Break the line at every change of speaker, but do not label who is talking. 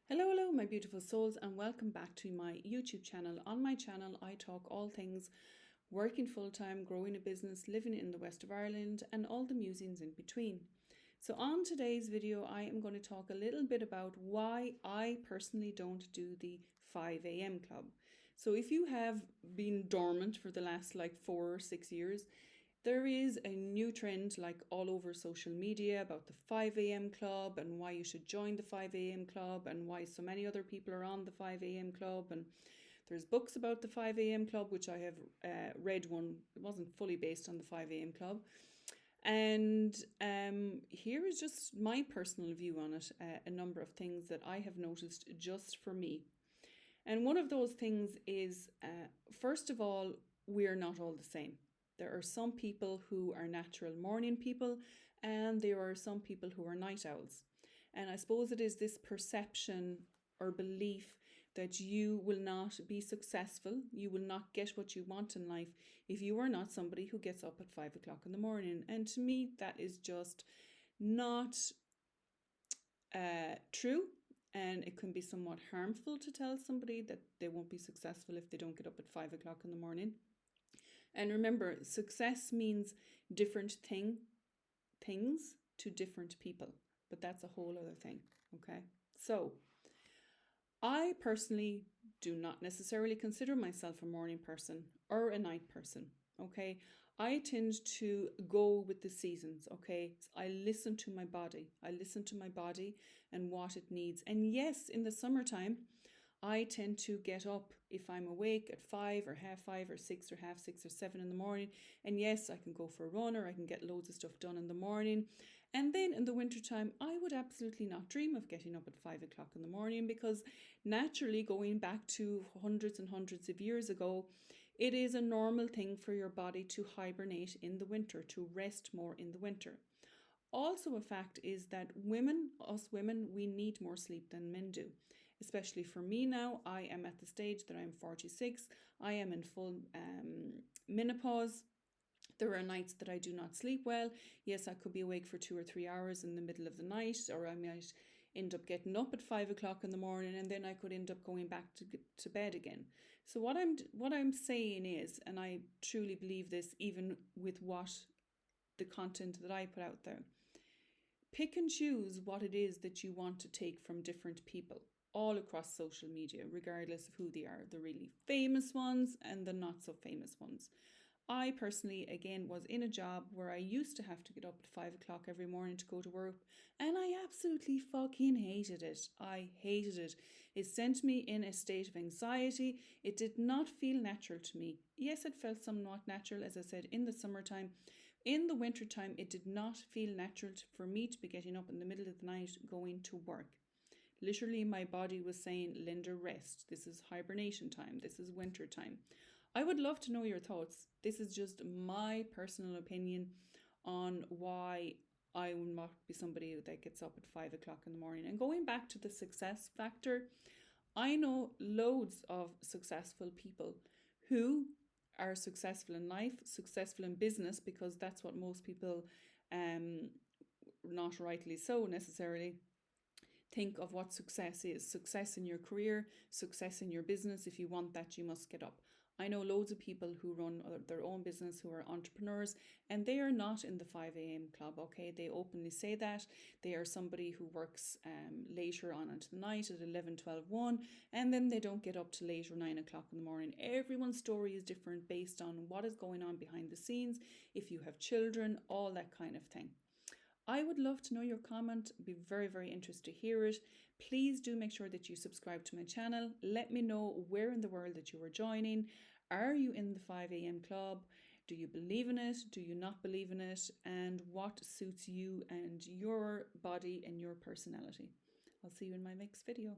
Hello, my beautiful souls, and welcome back to my YouTube channel. On my channel, I talk all things working full time, growing a business, living in the west of Ireland, and all the musings in between. So, on today's video, I am going to talk a little bit about why I personally don't do the 5 a.m. club. So, if you have been dormant for the last 4 or 6 years, there is a new trend all over social media about the 5 a.m. club and why you should join the 5 a.m. club and why so many other people are on the 5 a.m. club. And there's books about the 5 a.m. club, which I have read one. It wasn't fully based on the 5 a.m. club. And here is just my personal view on it, a number of things that I have noticed just for me. And one of those things is, first of all, we're not all the same. There are some people who are natural morning people, and there are some people who are night owls. And I suppose it is this perception or belief that you will not be successful, you will not get what you want in life if you are not somebody who gets up at 5 o'clock in the morning. And to me, that is just not true. And it can be somewhat harmful to tell somebody that they won't be successful if they don't get up at 5 o'clock in the morning. And remember, success means different things to different people, but that's a whole other thing, okay? So, I personally do not necessarily consider myself a morning person or a night person, okay? I tend to go with the seasons, okay? I listen to my body. I listen to my body and what it needs. And yes, in the summertime, I tend to get up if I'm awake at 5 or half 5 or 6 or half 6 or 7 in the morning. And yes, I can go for a run or I can get loads of stuff done in the morning. And then in the wintertime, I would absolutely not dream of getting up at 5 o'clock in the morning because naturally, going back to hundreds and hundreds of years ago, it is a normal thing for your body to hibernate in the winter, to rest more in the winter. Also, a fact is that us women, we need more sleep than men do. Especially for me now, I am at the stage that I'm 46. I am in full menopause. There are nights that I do not sleep well. Yes, I could be awake for 2 or 3 hours in the middle of the night, or I might end up getting up at 5 o'clock in the morning, and then I could end up going back to bed again. So what I'm saying is, and I truly believe this, even with the content that I put out there, pick and choose what it is that you want to take from different people all across social media, regardless of who they are, the really famous ones and the not so famous ones. I personally, again, was in a job where I used to have to get up at 5 o'clock every morning to go to work, and I absolutely fucking hated it. I hated it. It sent me in a state of anxiety. It did not feel natural to me. Yes, it felt somewhat natural, as I said, in the summertime. In the wintertime, it did not feel natural for me to be getting up in the middle of the night going to work. Literally, my body was saying, Linda, rest. This is hibernation time. This is winter time. I would love to know your thoughts. This is just my personal opinion on why I will not be somebody that gets up at 5 o'clock in the morning. And going back to the success factor, I know loads of successful people who are successful in life, successful in business, because that's what most people, not rightly so necessarily, think of what success is. Success in your career, success in your business. If you want that, you must get up. I know loads of people who run their own business, who are entrepreneurs, and they are not in the 5 a.m. club, okay? They openly say that. They are somebody who works later on into the night at 11, 12, 1, and then they don't get up till late or 9 o'clock in the morning. Everyone's story is different based on what is going on behind the scenes, if you have children, all that kind of thing. I would love to know your comment. I'd be very, very interested to hear it. Please do make sure that you subscribe to my channel. Let me know where in the world that you are joining. Are you in the 5 a.m. club? Do you believe in it? Do you not believe in it? And what suits you and your body and your personality? I'll see you in my next video.